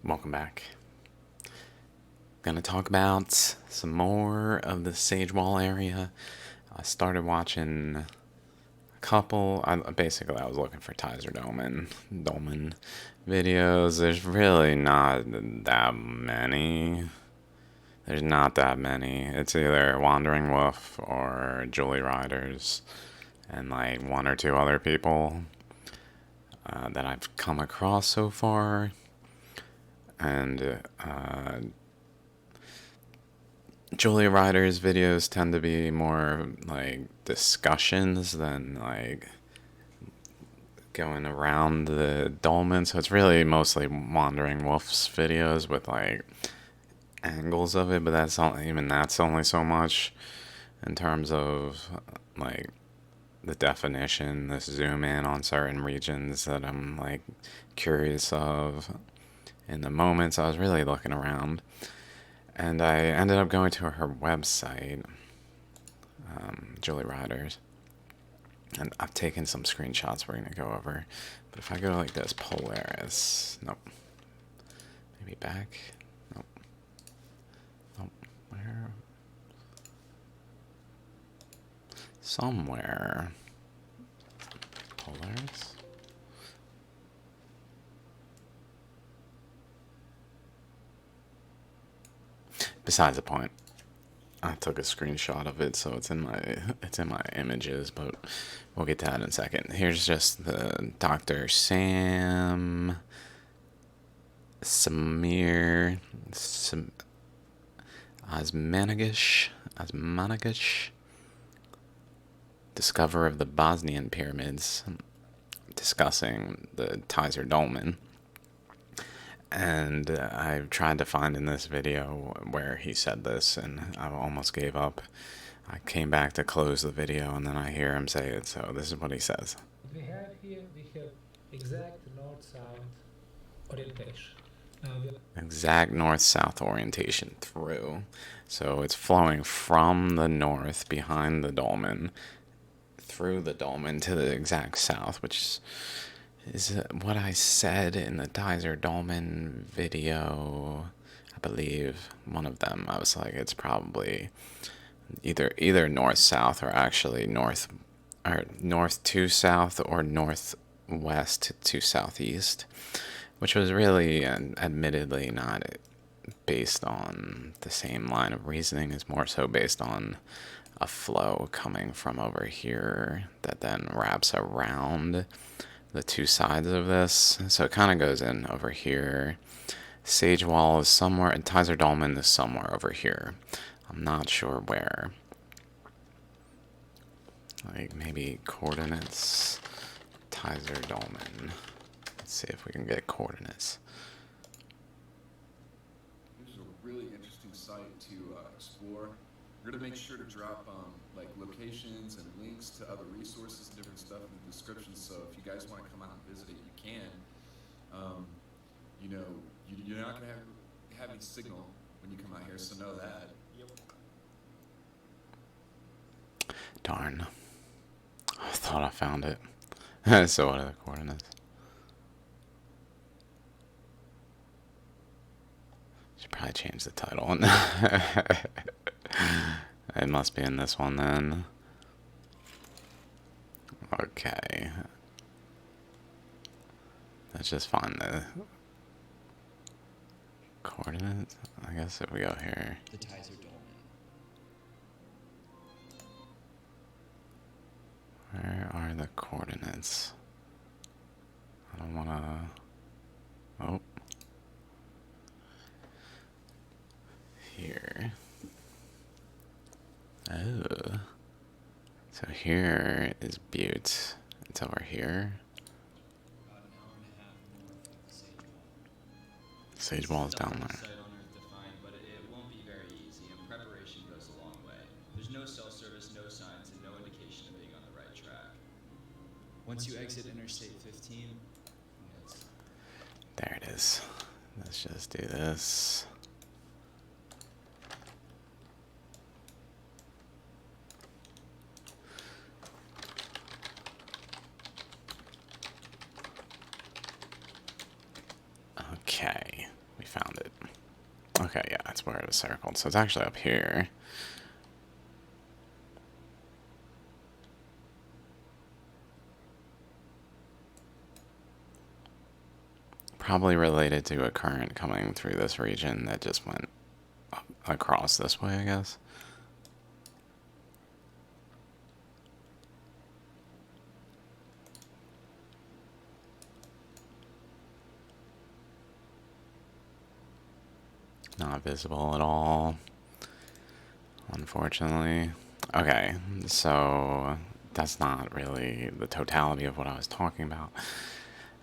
Welcome back. Gonna talk about some more of the Sage Wall area. I started watching a couple. Basically, I was looking for Tizer Dolmen videos. There's really not that many. There's not that many. It's either Wandering Wolf or Julie Riders, and like one or two other people that I've come across so far. And Julia Ryder's videos tend to be more like discussions than like going around the dolmen. So it's really mostly Wandering Wolf's videos with like angles of it, but that's only so much in terms of like the definition, this zoom in on certain regions that I'm like curious of in the moments. I was really looking around. And I ended up going to her website, Julie Riders, and I've taken some screenshots we're going to go over. But if I go like this, Polaris, nope. Maybe back, nope. Nope. Where? Somewhere. Polaris? Besides the point. I took a screenshot of it, so it's in my images, but we'll get to that in a second. Here's just the Dr. Sam Samir Osmanagish, discoverer of the Bosnian pyramids, discussing the Tizer Dolmen. And I've tried to find in this video where he said this, and I almost gave up. I came back to close the video, and then I hear him say it, so this is what he says. We have exact north-south orientation. Exact north-south orientation through. So it's flowing from the north behind the dolmen through the dolmen to the exact south, which is what I said in the Tizer Dolmen video. I believe one of them. I was like, it's probably either north south or actually north to south or northwest to southeast, which was really admittedly not based on the same line of reasoning. It's more so based on a flow coming from over here that then wraps around the two sides of this. So it kind of goes in over here. Sage Wall is somewhere, and Tizer Dolmen is somewhere over here. I'm not sure where. Like maybe coordinates. Tizer Dolmen. Let's see if we can get coordinates. This is a really interesting site to explore. We're gonna make sure to drop like locations and links to other resources and different stuff in the description. So if you guys want to come out and visit it, you can. You know, you're not gonna have any signal when you come out here, so know that. Darn. I thought I found it. So what are the coordinates? Should probably change the title. It must be in this one then. Okay. Let's just find the coordinates. I guess if we go here. The Tizer Dolmen. Where are the coordinates? I don't wanna. Oh. Here. Oh. So here is Butte. It's over here. About an hour and a half north of the Sage Wall. Sage Wall is down It's the there. toughest site on Earth to find, but it won't be very easy, and preparation goes a long way. There's no cell service, no signs, and no indication of being on the right track. Once you exit Interstate 15, it's There it is. Let's just do this. Okay. Okay, yeah, that's where it is circled. So it's actually up here. Probably related to a current coming through this region that just went across this way, I guess. Not visible at all, unfortunately. Okay, so that's not really the totality of what I was talking about.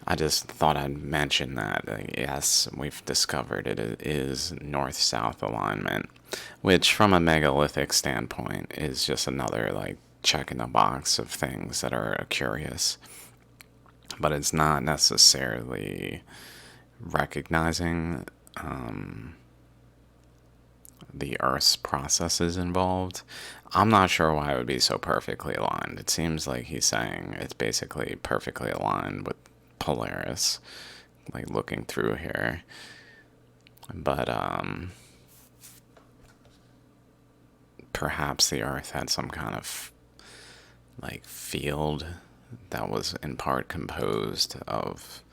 I just thought I'd mention that, yes, we've discovered it is north-south alignment, which from a megalithic standpoint is just another, like, check in the box of things that are curious. But it's not necessarily recognizing the Earth's processes involved. I'm not sure why it would be so perfectly aligned. It seems like he's saying it's basically perfectly aligned with Polaris, like looking through here. But perhaps the Earth had some kind of like field that was in part composed of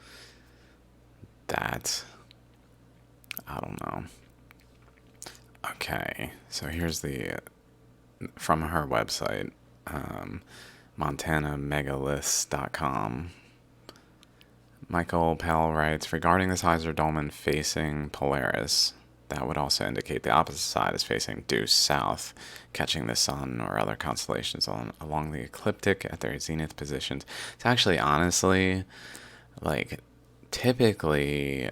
that. I don't know. Okay, so here's the from her website, MontanaMegaliths.com. Michael Pell writes, regarding this Heiser dolmen facing Polaris, that would also indicate the opposite side is facing due south, catching the sun or other constellations along the ecliptic at their zenith positions. It's actually, honestly, like, typically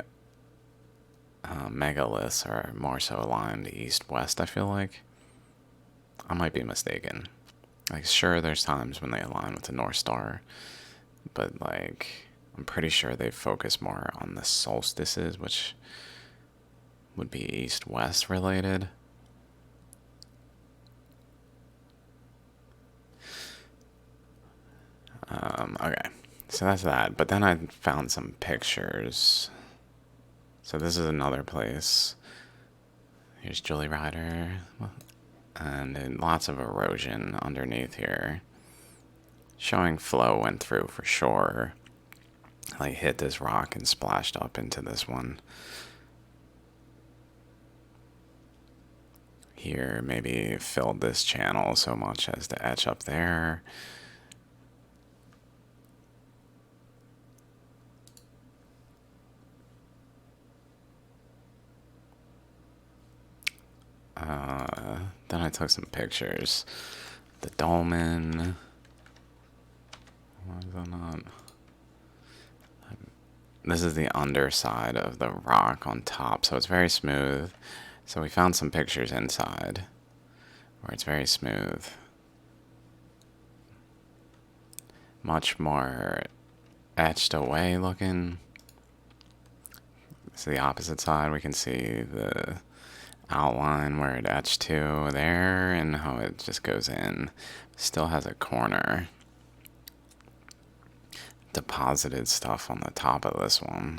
megaliths are more so aligned east-west, I feel like. I might be mistaken. Like, sure, there's times when they align with the North Star, but, like, I'm pretty sure they focus more on the solstices, which would be east-west related. Okay, so that's that. But then I found some pictures. So this is another place. Here's Julie Ryder. And lots of erosion underneath here. Showing flow went through for sure. Like hit this rock and splashed up into this one. Here maybe filled this channel so much as to etch up there. Then I took some pictures. The dolmen. Why is that not? This is the underside of the rock on top, so it's very smooth. So we found some pictures inside where it's very smooth. Much more etched away looking. This is the opposite side. We can see the outline where it etched to there and how it just goes in. Still has a corner. Deposited stuff on the top of this one.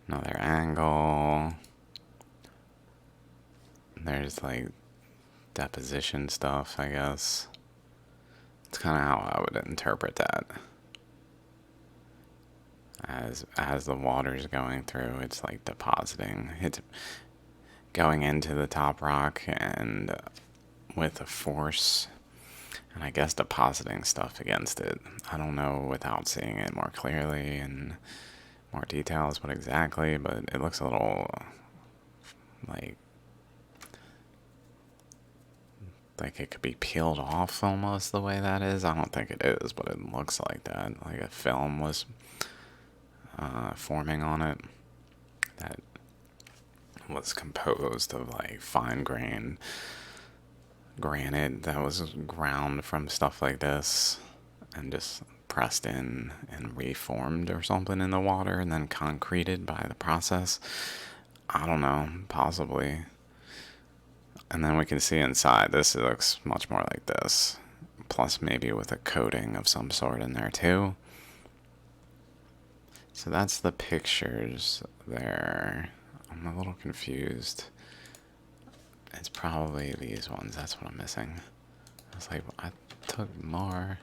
Another angle. There's like deposition stuff, I guess. It's kind of how I would interpret that. As the water's going through, it's like depositing. It's going into the top rock and with a force, and I guess depositing stuff against it. I don't know without seeing it more clearly and more details what exactly, but it looks a little like it could be peeled off almost the way that is. I don't think it is, but it looks like that. Like a film was forming on it that was composed of like fine-grained granite that was ground from stuff like this and just pressed in and reformed or something in the water and then concreted by the process. I don't know, possibly. And then we can see inside, this looks much more like this, plus maybe with a coating of some sort in there too. So that's the pictures there. I'm a little confused. It's probably these ones. That's what I'm missing. I was like, I took more.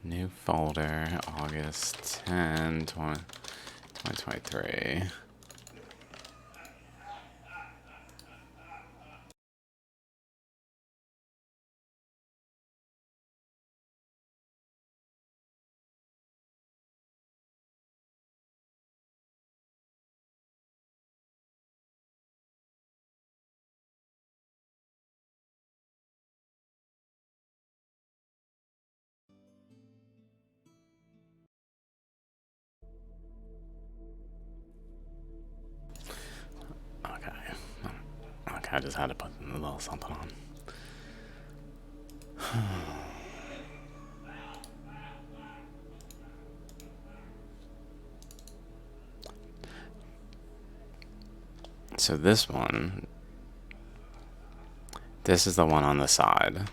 New folder, August 10, 2023. Okay. Okay, I just had to put a little something on. So this one, this is the one on the side,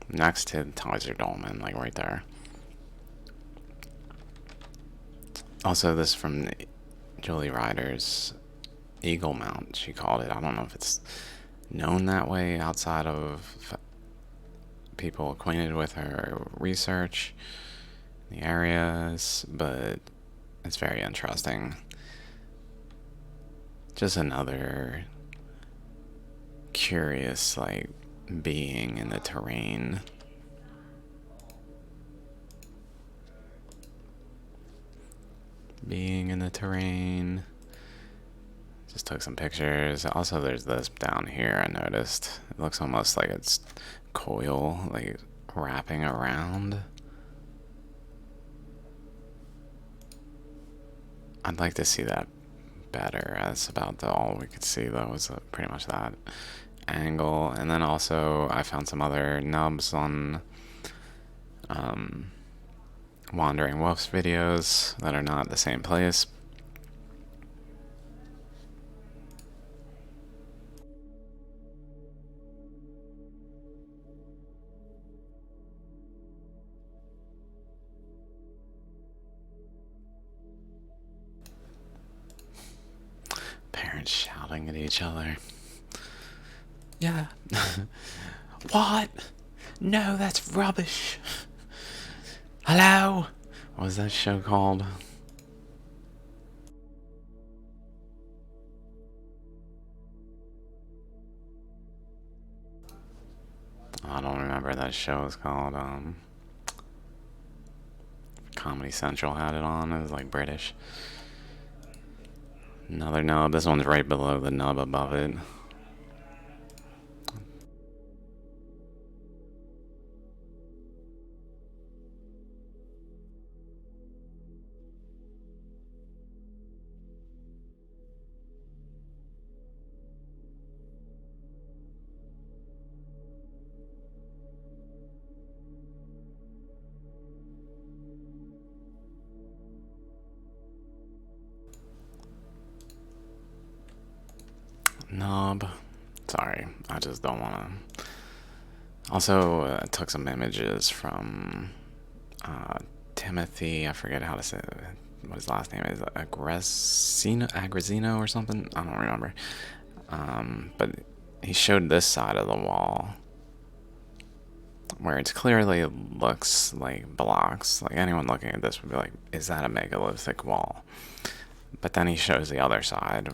next to Kaiser Dolmen, like right there. Also, this from Julie Ryder's Eagle Mount, she called it. I don't know if it's known that way outside of people acquainted with her research in the areas, but it's very interesting. Just another curious, like, being in the terrain. Being in the terrain. Just took some pictures. Also, there's this down here I noticed. It looks almost like it's coil, like, wrapping around. I'd like to see that better. That's about all we could see, though, was pretty much that angle. And then also I found some other nubs on Wandering Wolves videos that are not the same place. Parents shouting at each other. Yeah. What? No, that's rubbish. Hello? What was that show called? I don't remember what that show was called. Comedy Central had it on. It was like British. Another nub. This one's right below the nub above it. Nub. Sorry, I just don't want to. Also, I took some images from Timothy. I forget how to say what his last name is. Agrazino or something. I don't remember. But he showed this side of the wall where it clearly looks like blocks. Like anyone looking at this would be like, "Is that a megalithic wall?" But then he shows the other side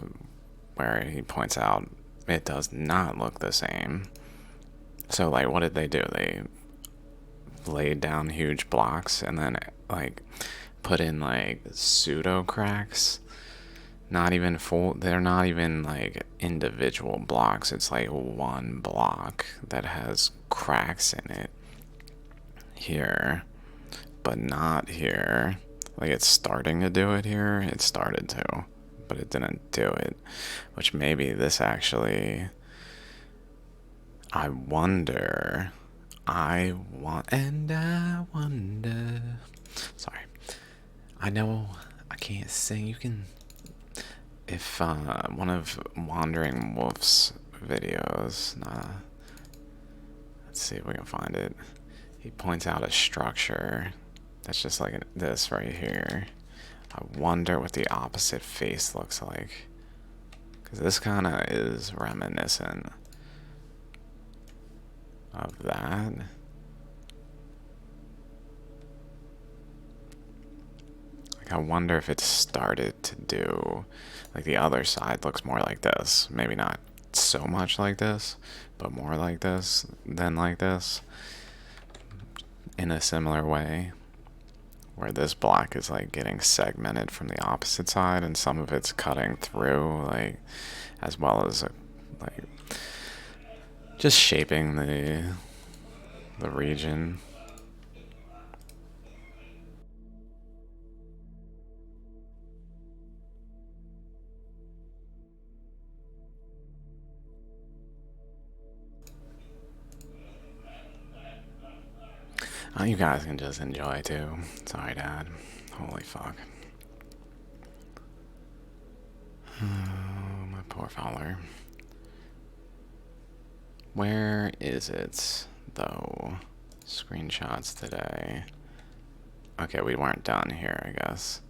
where he points out it does not look the same. So, like, what did they do? They laid down huge blocks and then, like, put in, like, pseudo cracks. Not even full, they're not even, like, individual blocks. It's, like, one block that has cracks in it here, but not here. Like, it's starting to do it here. It started to, but it didn't do it, which maybe this actually, I wonder, sorry, I know I can't sing. You can, if one of Wandering Wolf's videos, let's see if we can find it. He points out a structure that's just like this right here. I wonder what the opposite face looks like. Because this kind of is reminiscent of that. Like, I wonder if it started to do... Like, the other side looks more like this. Maybe not so much like this, but more like this than like this. In a similar way. Where this block is like getting segmented from the opposite side, and some of it's cutting through, like, as well as like just shaping the region. Oh, you guys can just enjoy too. Sorry, Dad. Holy fuck. Oh, my poor Fowler. Where is it, though? Screenshots today. Okay, we weren't done here, I guess.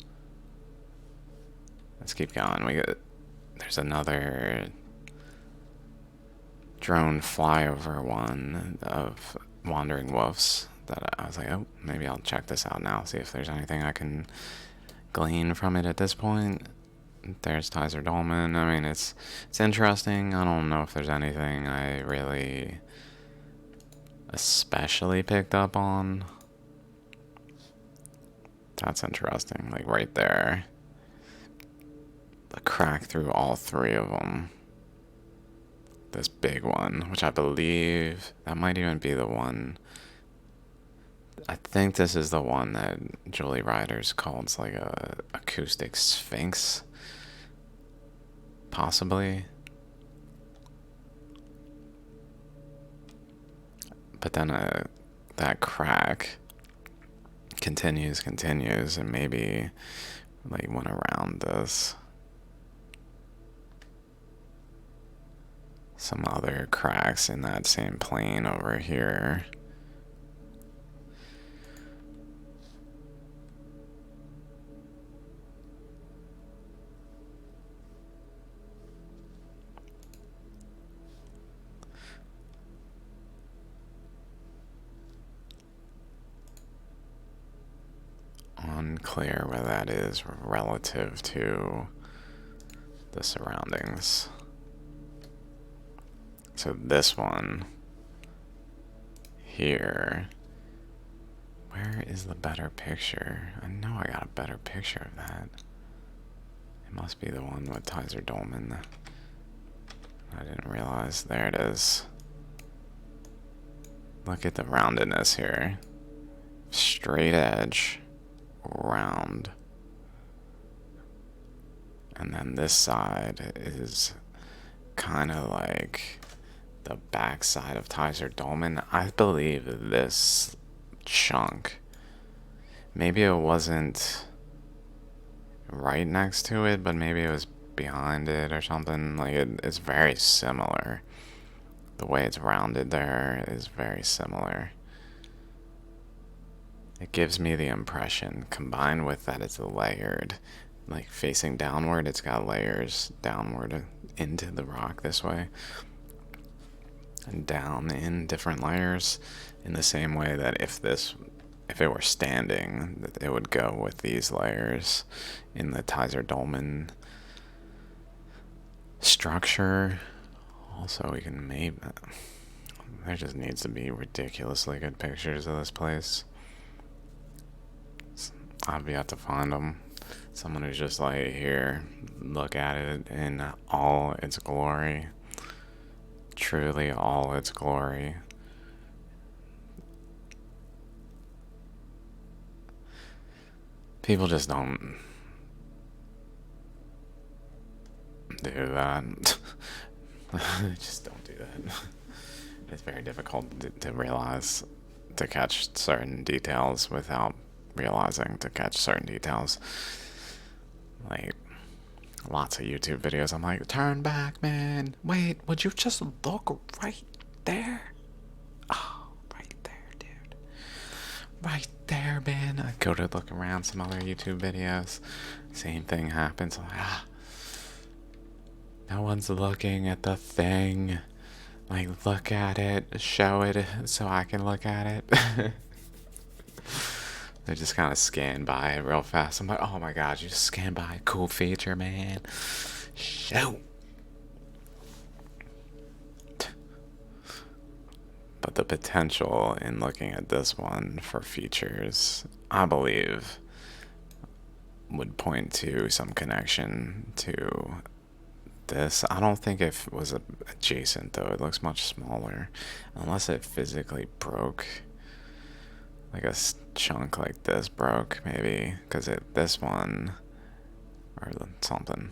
Let's keep going. There's another drone flyover one of Wandering Wolves that I was like, oh, maybe I'll check this out now, see if there's anything I can glean from it at this point. There's Tizer Dolmen. I mean, it's interesting. I don't know if there's anything I really especially picked up on. That's interesting. Like right there. The crack through all three of them. This big one, which I believe that might even be the one. I think this is the one that Julie Riders calls like a acoustic sphinx. Possibly. But then that crack continues, and maybe like went around this. Some other cracks in that same plane over here. Unclear where that is relative to the surroundings. So this one here, where is the better picture? I know I got a better picture of that. It must be the one with Tizer Dolmen. I didn't realize. There it is. Look at the roundedness here. Straight edge, round. And then this side is kind of like the back side of Tizer Dolmen. I believe this chunk, maybe it wasn't right next to it, but maybe it was behind it or something. Like it's very similar. The way it's rounded there is very similar. It gives me the impression, combined with that it's layered, like facing downward, it's got layers downward into the rock this way, and down in different layers, in the same way that if it were standing, it would go with these layers in the Tizer Dolmen structure. Also, we can maybe, there just needs to be ridiculously good pictures of this place. I've yet to find them. Someone who's just like, here, look at it in all its glory. Truly all its glory. People just don't do that. Just don't do that. It's very difficult to realize, to catch certain details without realizing to catch certain details. Like, lots of YouTube videos, I'm like, turn back, man. Wait, would you just look right there? Oh, right there, dude. right there, man. I go to look around some other YouTube videos. Same thing happens. I'm like, ah, no one's looking at the thing. Like, look at it, show it so I can look at it. They just kind of scan by it real fast. I'm like, oh my god, you just scan by a cool feature, man. Shoot. But the potential in looking at this one for features, I believe, would point to some connection to this. I don't think it was adjacent though. It looks much smaller, unless it physically broke. Like a chunk like this broke, maybe, because this one or something,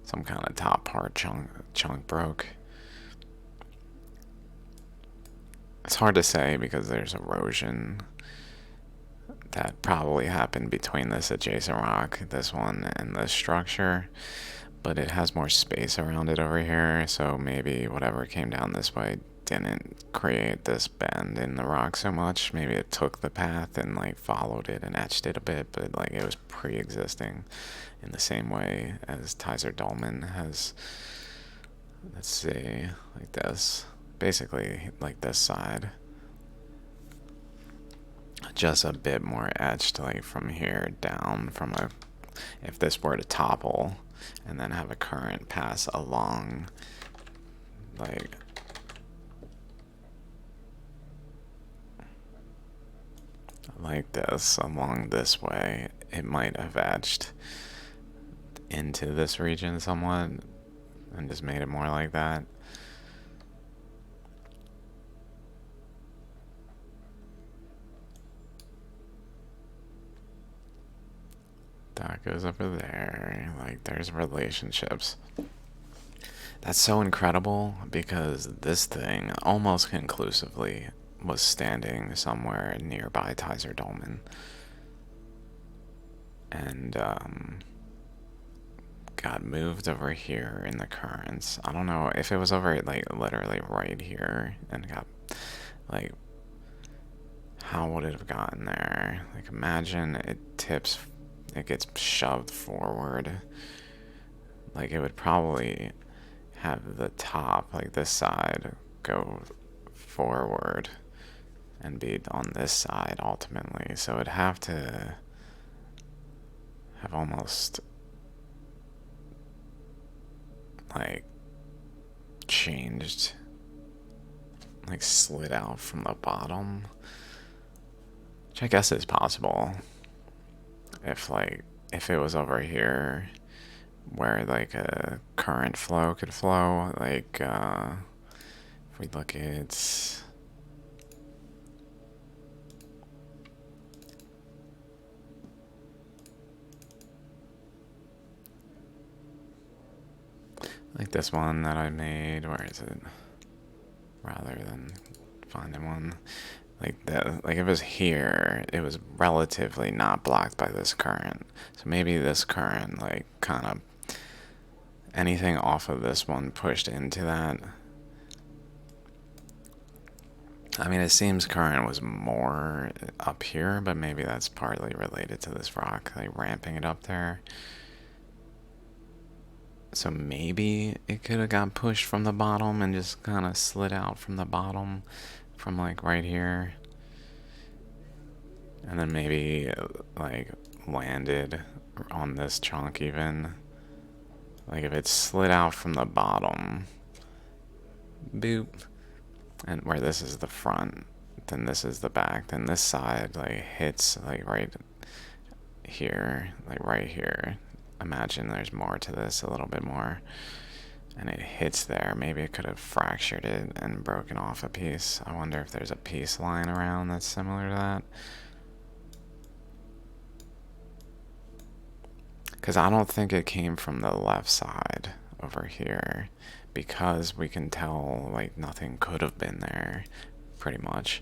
some kind of top part chunk broke. It's hard to say because there's erosion that probably happened between this adjacent rock, this one, and this structure, but it has more space around it over here, so maybe whatever came down this way didn't create this bend in the rock so much. Maybe it took the path and like followed it and etched it a bit, but like it was pre-existing in the same way as Tizer Dolmen has. Let's see, like this, basically like this side, just a bit more etched, like from here down, from a, if this were to topple and then have a current pass along like this along this way, it might have etched into this region somewhat and just made it more like that. That goes over there. Like, there's relationships. That's so incredible because this thing almost conclusively was standing somewhere nearby Tizer Dolmen. And got moved over here in the currents. I don't know if it was over like literally right here and got like, how would it have gotten there? Like, imagine it tips, it gets shoved forward. Like, it would probably have the top, like this side, go forward and be on this side ultimately. So it'd have to have almost like changed, like slid out from the bottom, which I guess is possible if it was over here where like a current flow could flow. Like if we look at like this one that I made, where is it? Rather than finding one like that, like if it was here, it was relatively not blocked by this current. So maybe this current, like, kind of anything off of this one pushed into that. I mean, it seems current was more up here, but maybe that's partly related to this rock, like ramping it up there. So maybe it could have got pushed from the bottom and just kind of slid out from the bottom from like right here. And then maybe like landed on this chunk even. Like if it slid out from the bottom, boop, and where this is the front, then this is the back, then this side like hits like right here, like right here. Imagine there's more to this, a little bit more, and it hits there. Maybe it could have fractured it and broken off a piece. I wonder if there's a piece lying around that's similar to that. Because I don't think it came from the left side over here, because we can tell like nothing could have been there pretty much.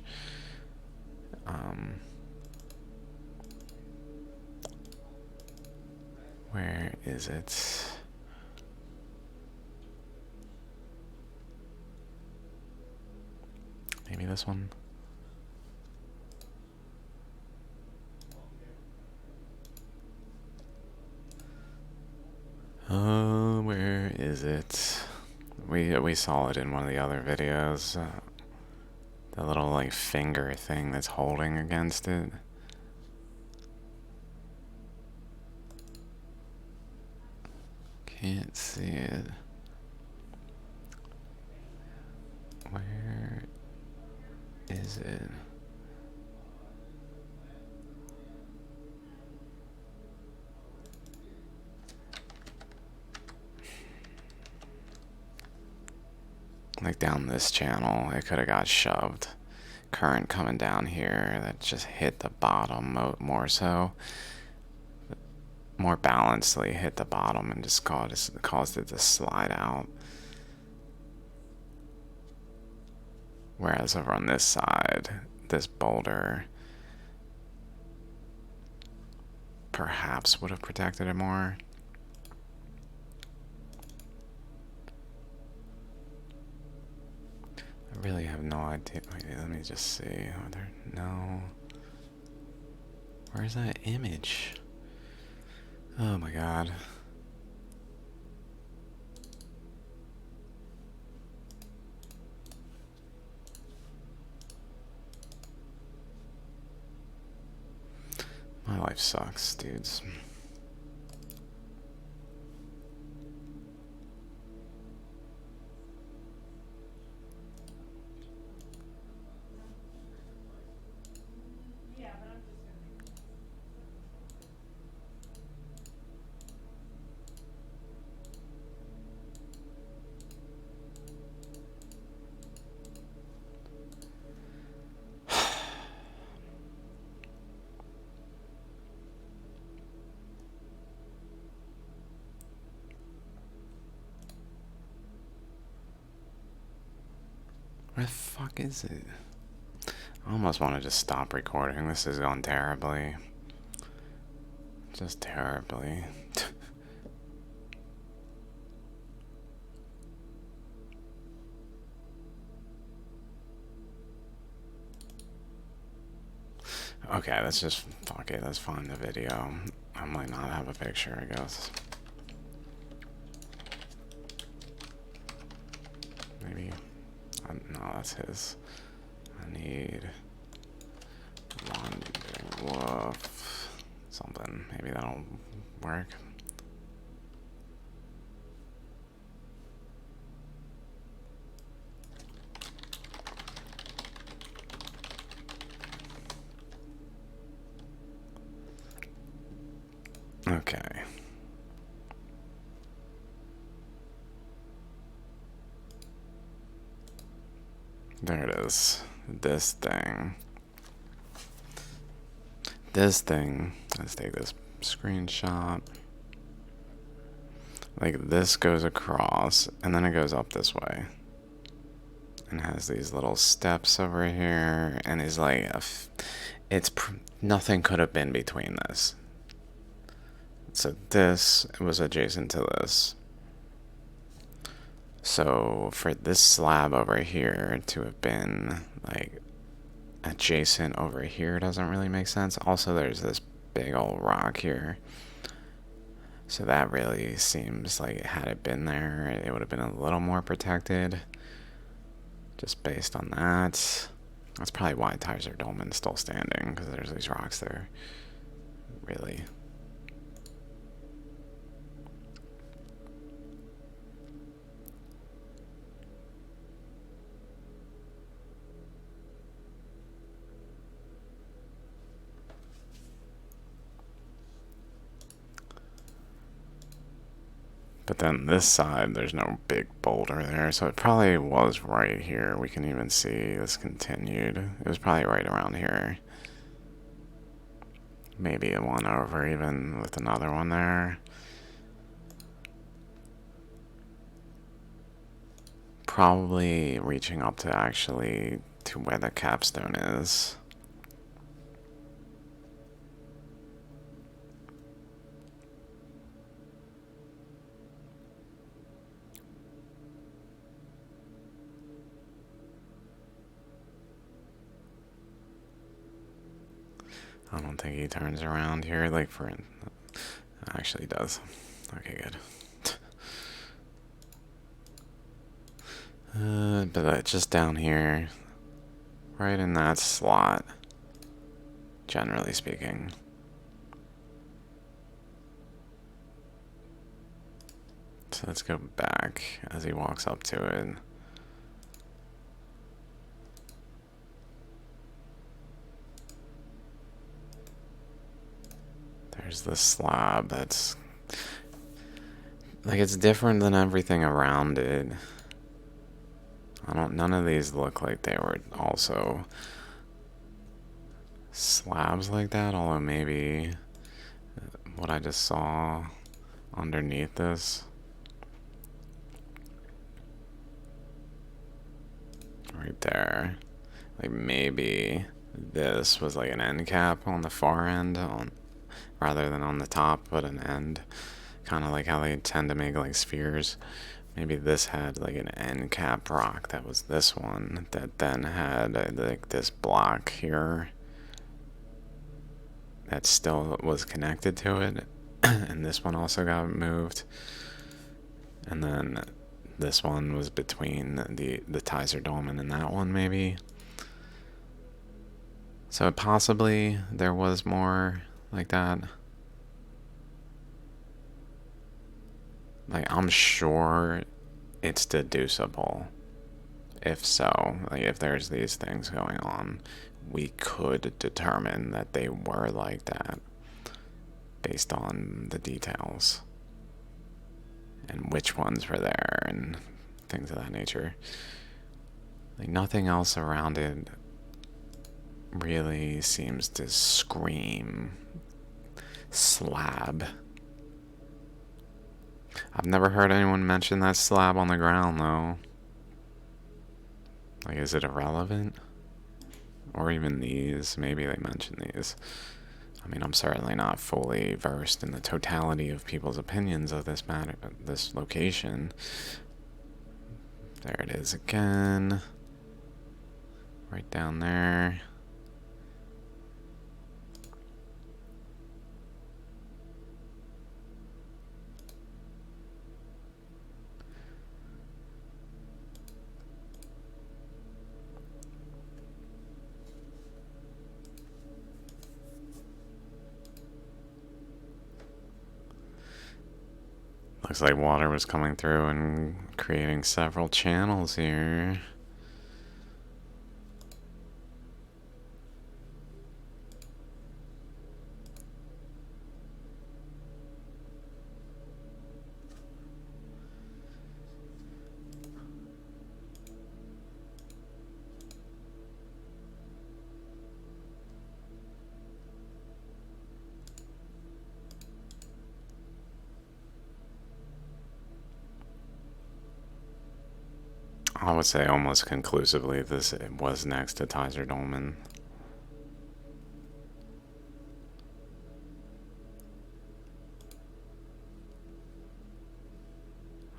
Where is it? Maybe this one? is it? We saw it in one of the other videos. The little like finger thing that's holding against it. Can't see it. Where is it? Like down this channel, it could have got shoved. Current coming down here that just hit the bottom more so. More balancedly hit the bottom and just caused it to slide out. Whereas over on this side, this boulder perhaps would have protected it more. I really have no idea. Wait, let me just see. Are there no? Where's that image? Oh my god. My life sucks, dudes. Where the fuck is it? I almost want to just stop recording. This is going terribly. Just terribly. Okay, let's just fuck it. Let's find the video. I might not have a picture, I guess. Maybe. No, that's his. I need Wonder Wolf. Something. Maybe that'll work. Okay. There it is. This thing. Let's take this screenshot. Like this goes across and then it goes up this way. And has these little steps over here and is like nothing could have been between this. So this was adjacent to this. So for this slab over here to have been like adjacent over here doesn't really make sense. Also, there's this big old rock here. So that really seems like had it been there, it would have been a little more protected. Just based on that. That's probably why Tyzer Dolmen's still standing, because there's these rocks there. Really. But then this side, there's no big boulder there, so it probably was right here. We can even see this continued. It was probably right around here. Maybe a one over even with another one there. Probably reaching up to actually to where the capstone is. I don't think he turns around here, like for... Actually does. Okay, good. But just down here, right in that slot, generally speaking. So let's go back as he walks up to it. There's the slab that's like, it's different than everything around it. None of these look like they were also slabs like that, although maybe what I just saw underneath this. Right there. Like maybe this was like an end cap on the far end rather than on the top, but an end. Kind of like how they tend to make like spheres. Maybe this had like an end cap rock that was this one that then had like this block here that still was connected to it. And this one also got moved. And then this one was between the Tizer Dolmen and that one, maybe. So possibly there was more like that. Like, I'm sure it's deducible. If so, like if there's these things going on, we could determine that they were like that based on the details and which ones were there and things of that nature. Like, nothing else around it really seems to scream slab. I've never heard anyone mention that slab on the ground, though. Like, is it irrelevant? Or even these? Maybe they mention these. I mean, I'm certainly not fully versed in the totality of people's opinions of this matter, this location. There it is again. Right down there. Looks like water was coming through and creating several channels here. I would say almost conclusively this was next to Tizer Dolmen.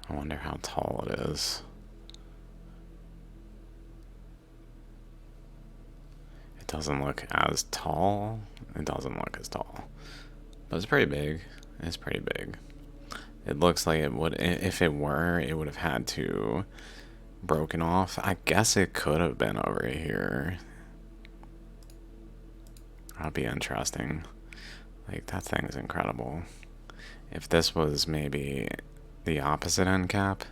I wonder how tall it is. It doesn't look as tall. It doesn't look as tall. But it's pretty big. It's pretty big. It looks like it would, if it were, it would have had to broken off. I guess it could have been over here. That'd be interesting. Like, that thing is incredible. If this was maybe the opposite end cap.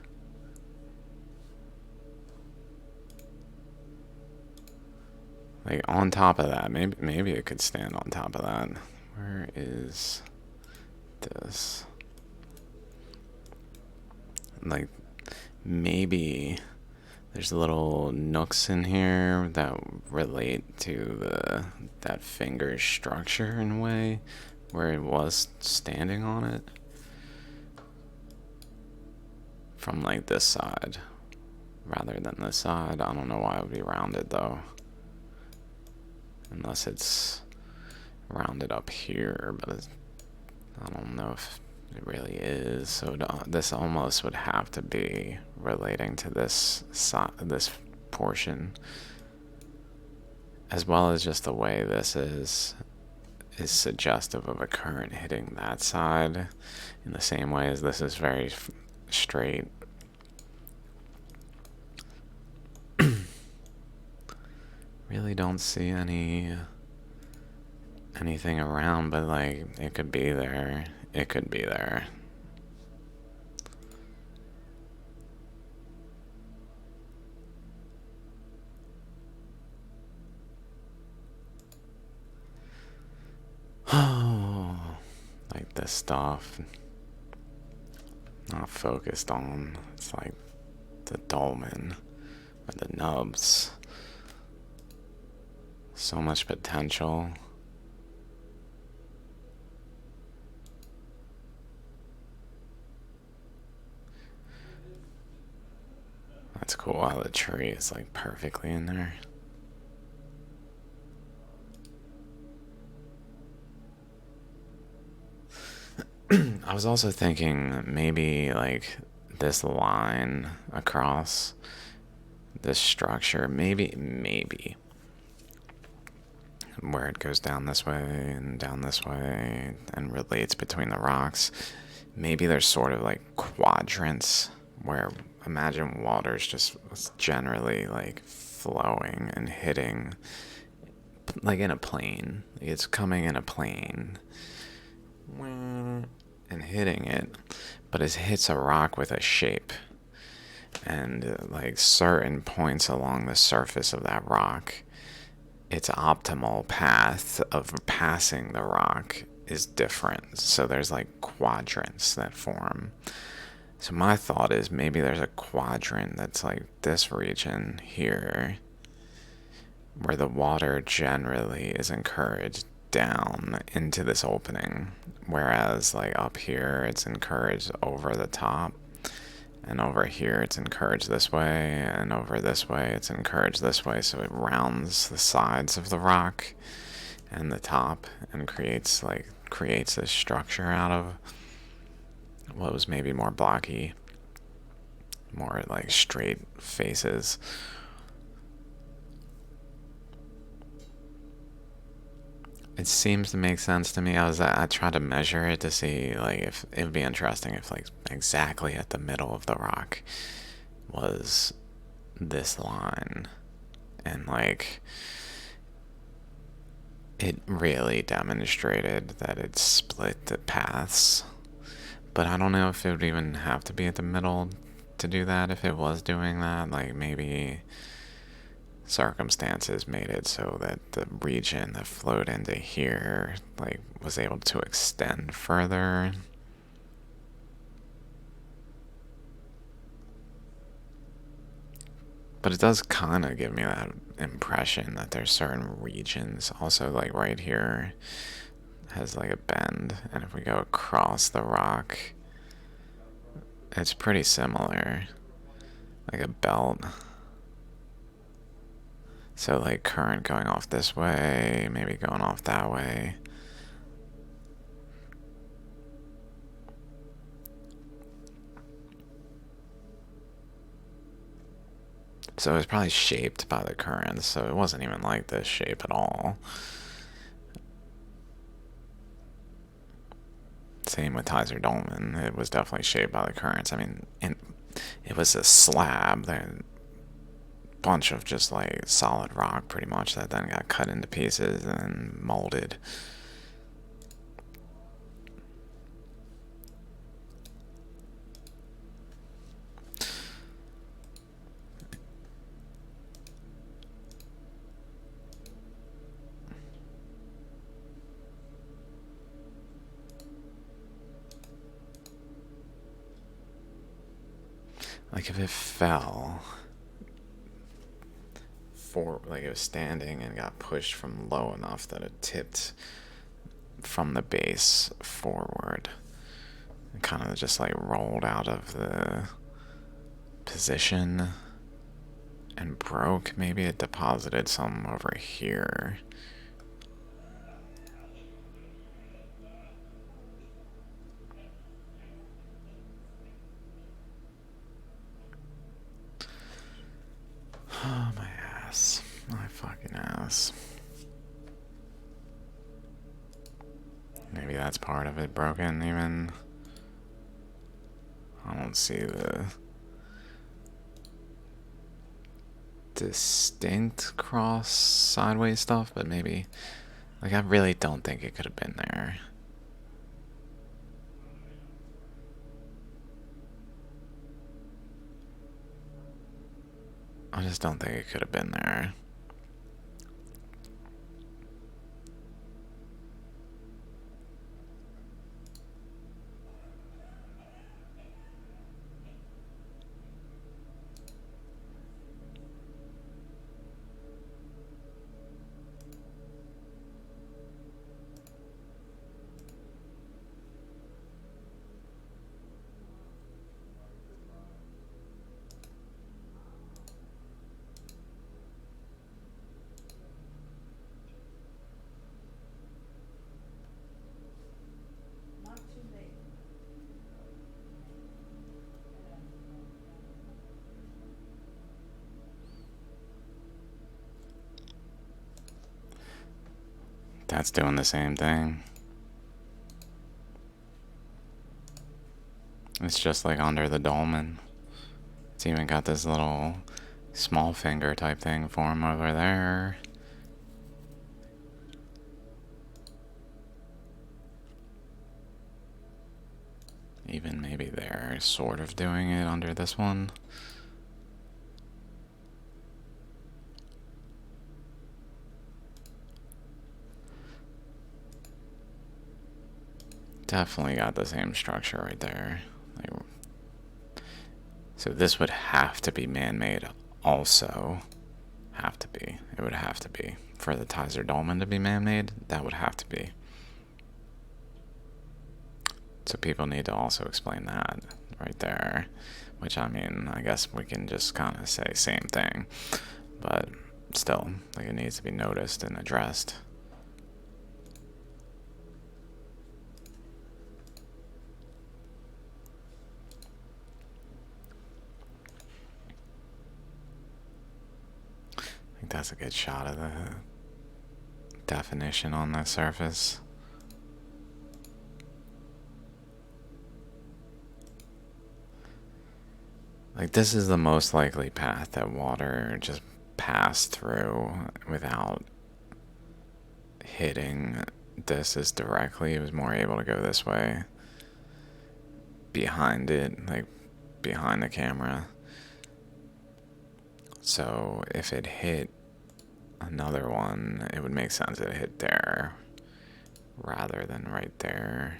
Like, on top of that, maybe it could stand on top of that. Where is this? Like, maybe there's little nooks in here that relate to that finger structure in a way, where it was standing on it. From like this side, rather than this side. I don't know why it would be rounded though. Unless it's rounded up here, but I don't know if it really is. So this almost would have to be relating to this portion, as well as just the way this is suggestive of a current hitting that side, in the same way as this is very straight. Really don't see anything around, but like it could be there. It could be there. Oh, like this stuff not focused on. It's like the dolmen or the nubs. So much potential. That's cool how the tree is like perfectly in there. I was also thinking maybe like this line across this structure, maybe where it goes down this way and down this way and relates between the rocks. Maybe there's sort of like quadrants where imagine water's just generally like flowing and hitting like in a plane. It's coming in a plane and hitting it, but it hits a rock with a shape. And like certain points along the surface of that rock, its optimal path of passing the rock is different. So there's like quadrants that form. So my thought is maybe there's a quadrant that's like this region here where the water generally is encouraged down into this opening, whereas like up here it's encouraged over the top, and over here it's encouraged this way, and over this way it's encouraged this way, so it rounds the sides of the rock and the top and creates this structure out of what was maybe more blocky, more like straight faces. It seems to make sense to me. I tried to measure it to see like if it would be interesting if like exactly at the middle of the rock was this line, and like it really demonstrated that it split the paths. But I don't know if it would even have to be at the middle to do that. If it was doing that, like maybe circumstances made it so that the region that flowed into here like was able to extend further. But it does kind of give me that impression that there's certain regions also like right here has like a bend, and if we go across the rock it's pretty similar, like a belt. So like current going off this way, maybe going off that way. So it was probably shaped by the currents, so it wasn't even like this shape at all. Same with Tizer Dolmen, it was definitely shaped by the currents. I mean, it was a slab, there bunch of just like solid rock pretty much that then got cut into pieces and molded. Like if it fell like it was standing and got pushed from low enough that it tipped from the base forward and kind of just like rolled out of the position and broke. Maybe it deposited some over here. Oh, my ass. My fucking ass. Maybe that's part of it broken, even. I don't see the... distinct cross sideways stuff, but maybe, like, I really don't think it could have been there. I just don't think it could have been there. That's doing the same thing. It's just like under the dolmen. It's even got this little small finger type thing for him over there. Even maybe they're sort of doing it under this one. Definitely got the same structure right there. Like, so this would have to be man-made also. Have to be. It would have to be. For the Tyser Dolmen to be man-made, that would have to be. So people need to also explain that right there. Which, I mean, I guess we can just kind of say same thing. But still, like, it needs to be noticed and addressed. I think that's a good shot of the definition on the surface. Like, this is the most likely path that water just passed through without hitting this as directly. It was more able to go this way behind it, like behind the camera. So if it hit another one, it would make sense that it hit there rather than right there.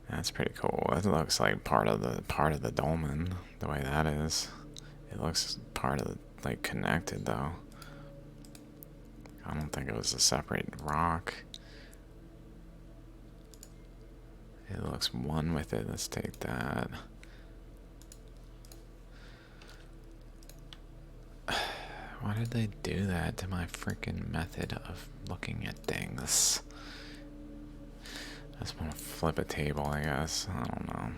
That's pretty cool. That looks like part of the dolmen, the way that is. It looks part of the, like, connected though. I don't think it was a separate rock. It looks one with it. Let's take that. Why did they do that to my freaking method of looking at things? I just want to flip a table, I guess. I don't know.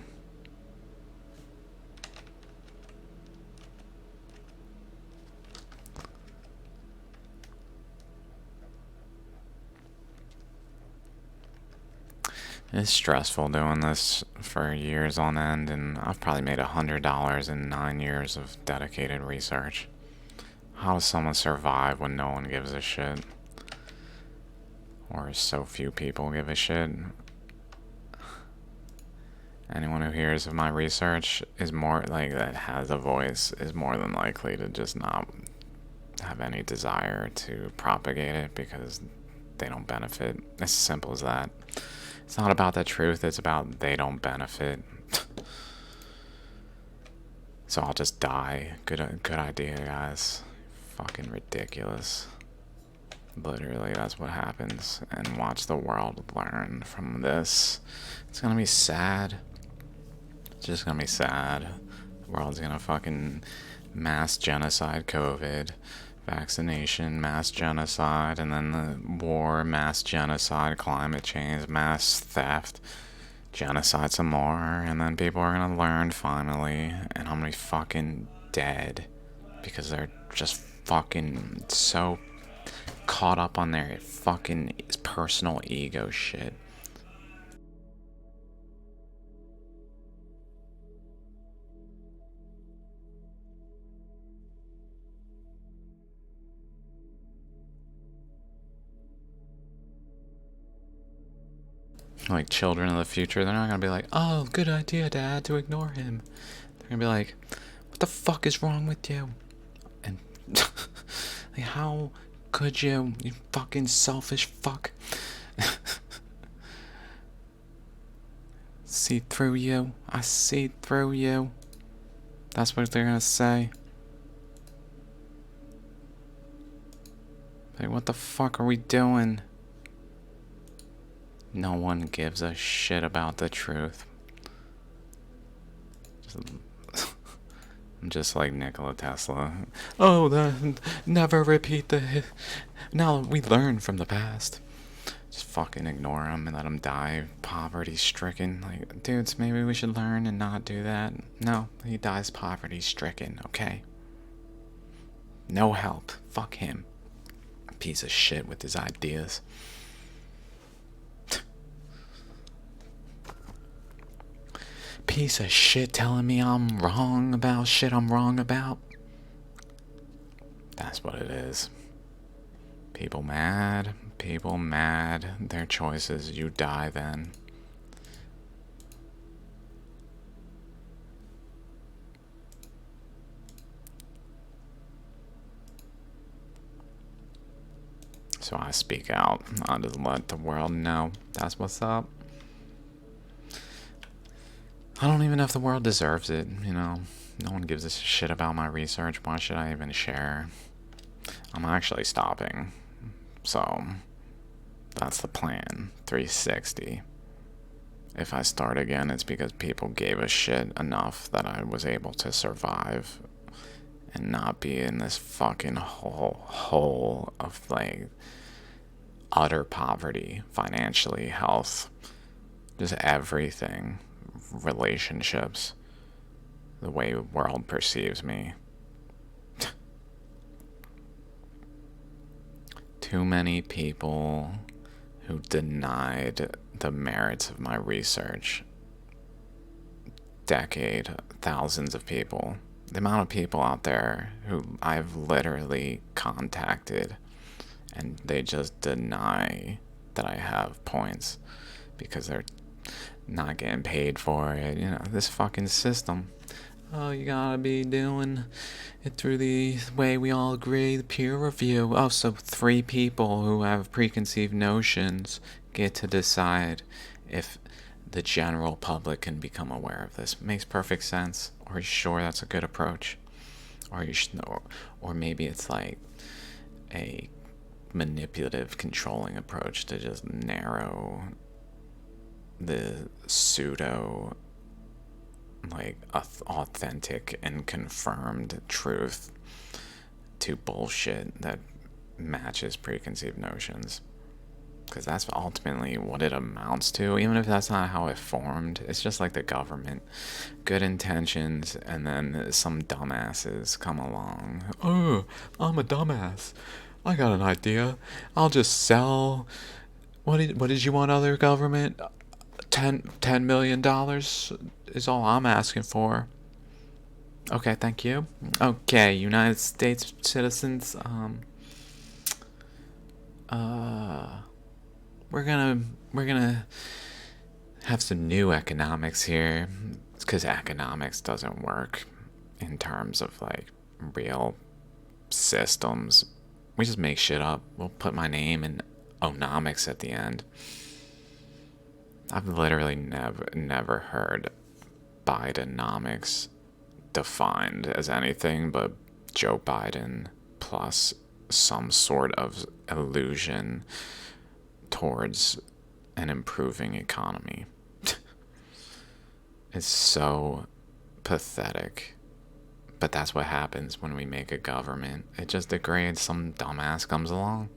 It's stressful doing this for years on end, and I've probably made $100 in 9 years of dedicated research. How does someone survive when no one gives a shit? Or so few people give a shit? Anyone who hears of my research is more, like, that has a voice, is more than likely to just not have any desire to propagate it because they don't benefit. It's as simple as that. It's not about the truth, it's about they don't benefit. So I'll just die. Good idea, guys. Fucking ridiculous. Literally, that's what happens. And watch the world learn from this. It's gonna be sad. It's just gonna be sad. The world's gonna fucking mass genocide COVID, vaccination, mass genocide, and then the war, mass genocide, climate change, mass theft, genocide some more, and then people are gonna learn finally, and I'm gonna be fucking dead because they're just fucking so caught up on their fucking personal ego shit. Like children of the future, they're not gonna be like, oh, good idea, Dad, to ignore him. They're gonna be like, what the fuck is wrong with you? And like, how could you fucking selfish fuck? See through you. I see through you. That's what they're gonna say. Like, what the fuck are we doing? No one gives a shit about the truth. I'm just like Nikola Tesla. Oh, never repeat now we learn from the past. Just fucking ignore him and let him die poverty stricken. Like, dudes, maybe we should learn and not do that. No, he dies poverty stricken, okay? No help. Fuck him. Piece of shit with his ideas. Piece of shit telling me I'm wrong about shit I'm wrong about. That's what it is. People mad. People mad. Their choices. You die then. So I speak out. I just let the world know that's what's up. I don't even know if the world deserves it, you know. No one gives a shit about my research. Why should I even share? I'm actually stopping. So, that's the plan. 360. If I start again, it's because people gave a shit enough that I was able to survive and not be in this fucking hole of, like, utter poverty, financially, health, just everything. Relationships, the way the world perceives me. Too many people who denied the merits of my research. Thousands of people. The amount of people out there who I've literally contacted and they just deny that I have points because they're not getting paid for it. You know, this fucking system. Oh, you gotta be doing it through the way we all agree, the peer review. Oh, so 3 people who have preconceived notions get to decide if the general public can become aware of this. Makes perfect sense. Are you sure that's a good approach? Or maybe it's like a manipulative, controlling approach to just narrow the pseudo, like, authentic and confirmed truth to bullshit that matches preconceived notions. Because that's ultimately what it amounts to, even if that's not how it formed. It's just like the government. Good intentions, and then some dumbasses come along. Oh, I'm a dumbass. I got an idea. I'll just sell... What did you want, other government? $10 million is all I'm asking for. Okay, thank you. Okay, United States citizens, we're gonna have some new economics here, because economics doesn't work in terms of, like, real systems. We just make shit up. We'll put my name in onomics at the end. I've literally never heard Bidenomics defined as anything but Joe Biden plus some sort of illusion towards an improving economy. It's so pathetic. But that's what happens when we make a government. It just degrades. Some dumbass comes along.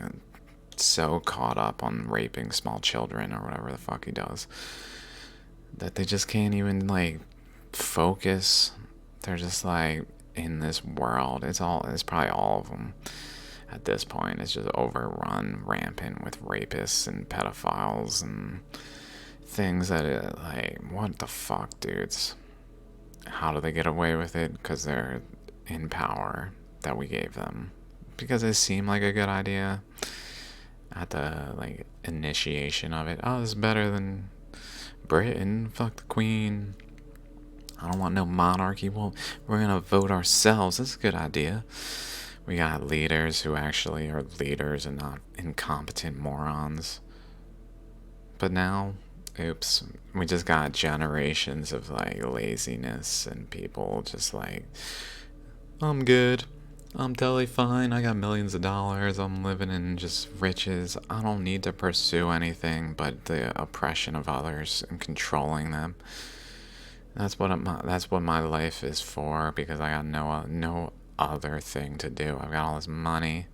And so caught up on raping small children or whatever the fuck he does that they just can't even, like, focus. They're just, like, in this world. It's probably all of them at this point. It's just overrun, rampant with rapists and pedophiles and things that, like, what the fuck, dudes? How do they get away with it? Because they're in power that we gave them. Because it seemed like a good idea. at the like initiation of it. Oh, this is better than Britain. Fuck the Queen. I don't want no monarchy. Well, we're gonna vote ourselves. That's a good idea. We got leaders who actually are leaders and not incompetent morons. But now, oops, we just got generations of like laziness and people just like, I'm good. I'm totally fine. I got millions of dollars. I'm living in just riches. I don't need to pursue anything but the oppression of others and controlling them. That's what my life is for, because I got no other thing to do. I've got all this money.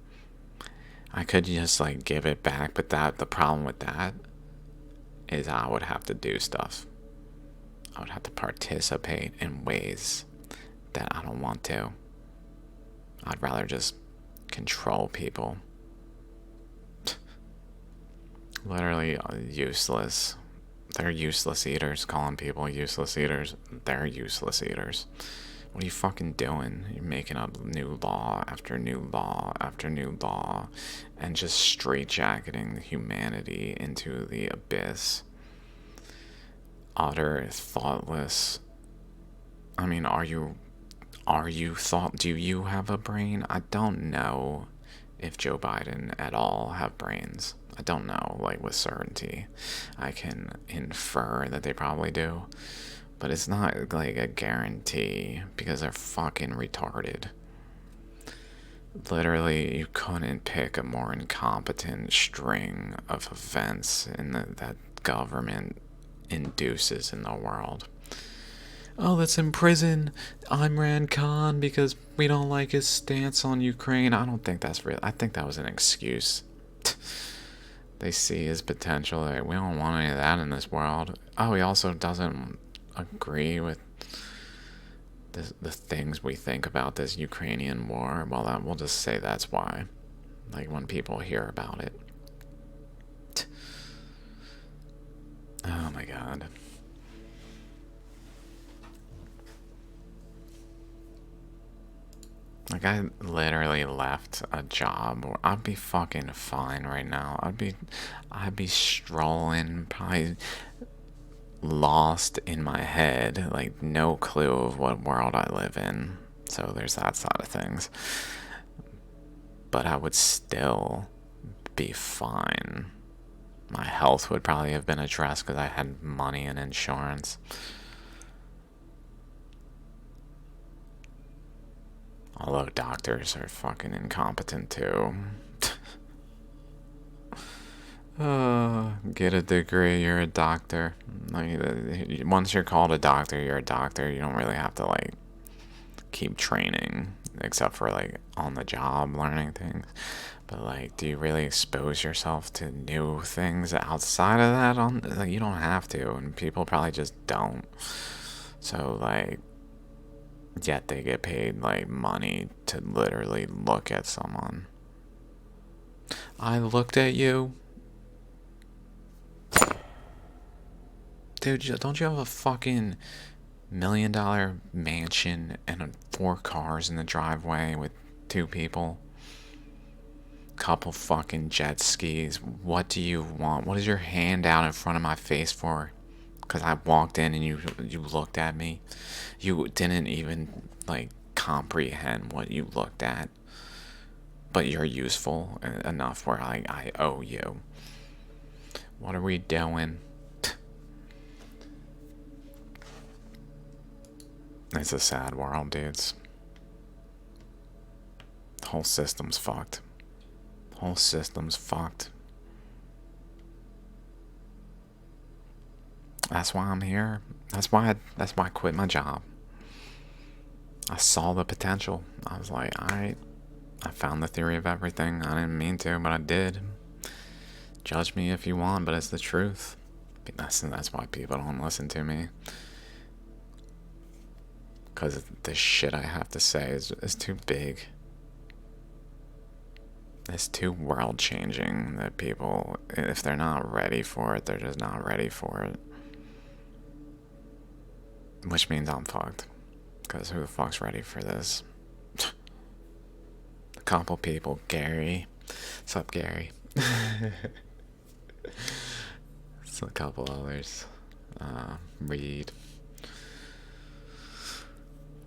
I could just like give it back, but the problem with that is I would have to do stuff. I would have to participate in ways that I don't want to. I'd rather just control people. Literally useless. They're useless eaters. Calling people useless eaters. They're useless eaters. What are you fucking doing? You're making up new law after new law after new law and just straitjacketing humanity into the abyss. Utter thoughtless. I mean, do you have a brain? I don't know if Joe Biden at all have brains. I don't know, like, with certainty. I can infer that they probably do, but it's not like a guarantee because they're fucking retarded. Literally, you couldn't pick a more incompetent string of events that government induces in the world. Oh, let's imprison Imran Khan because we don't like his stance on Ukraine. I don't think that's real. I think that was an excuse. They see his potential. Like, we don't want any of that in this world. Oh, he also doesn't agree with the things we think about this Ukrainian war. Well, we'll just say that's why. Like, when people hear about it. Oh my god. Like, I literally left a job where I'd be fucking fine right now. I'd be strolling, probably lost in my head, like no clue of what world I live in. So there's that side of things. But I would still be fine. My health would probably have been addressed because I had money and insurance. Although doctors are fucking incompetent too. Get a degree, you're a doctor. Like, once you're called a doctor, you're a doctor. You don't really have to like keep training, except for like on the job learning things. But like, do you really expose yourself to new things outside of that? Like, you don't have to, and people probably just don't. So like, yet they get paid like money to literally look at someone. I looked at you. Dude, don't you have a fucking $1 million mansion and 4 cars in the driveway with 2 people? Couple fucking jet skis. What do you want? What is your hand out in front of my face for? Because I walked in and you looked at me. You didn't even like comprehend what you looked at. But you're useful enough where I owe you. What are we doing? It's a sad world, dudes. The whole system's fucked. Whole system's fucked. That's why I'm here. That's why I quit my job. I saw the potential. I was like, alright, I found the theory of everything. I didn't mean to, but I did. Judge me if you want, but it's the truth. That's why people don't listen to me. Because the shit I have to say is too big. It's too world changing that people, if they're not ready for it, they're just not ready for it. Which means I'm fucked. Because who the fuck's ready for this? A couple people. Gary. What's up, Gary? So a couple others. Read.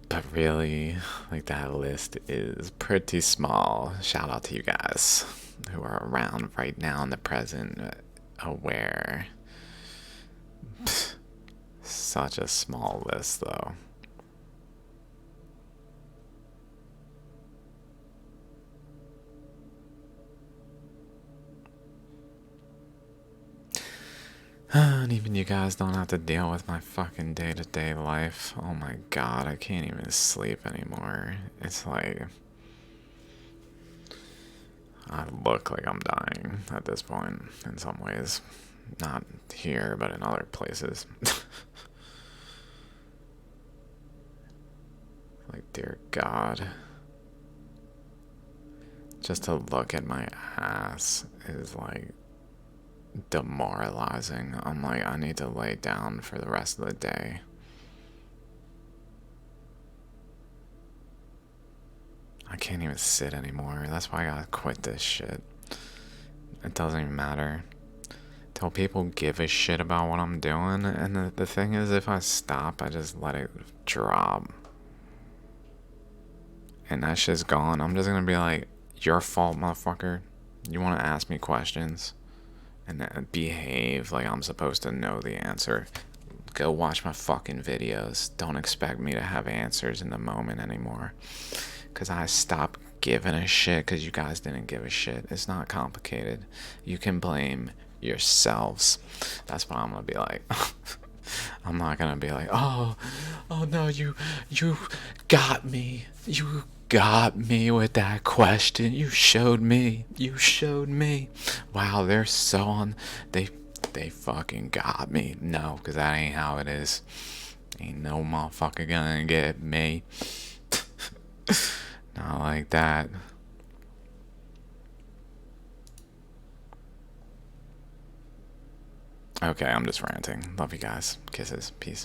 But really, like that list is pretty small. Shout out to you guys who are around right now in the present, aware. Such a small list, though. And even you guys don't have to deal with my fucking day-to-day life. Oh my god, I can't even sleep anymore. It's like I look like I'm dying at this point in some ways. Not here, but in other places. Like, dear God. Just to look at my ass is like demoralizing. I'm like, I need to lay down for the rest of the day. I can't even sit anymore. That's why I gotta quit this shit. It doesn't even matter. Till people give a shit about what I'm doing. And the thing is, if I stop, I just let it drop. And that shit's gone. I'm just gonna be like, your fault, motherfucker. You wanna ask me questions? And then behave like I'm supposed to know the answer. Go watch my fucking videos. Don't expect me to have answers in the moment anymore. Because I stopped giving a shit because you guys didn't give a shit. It's not complicated. You can blame yourselves. That's what I'm going to be like. I'm not going to be like, oh no, you got me. You got me with that question. You showed me. Wow, they're so on. They fucking got me. No, because that ain't how it is. Ain't no motherfucker gonna get me. Not like that. Okay, I'm just ranting. Love you guys. Kisses. Peace.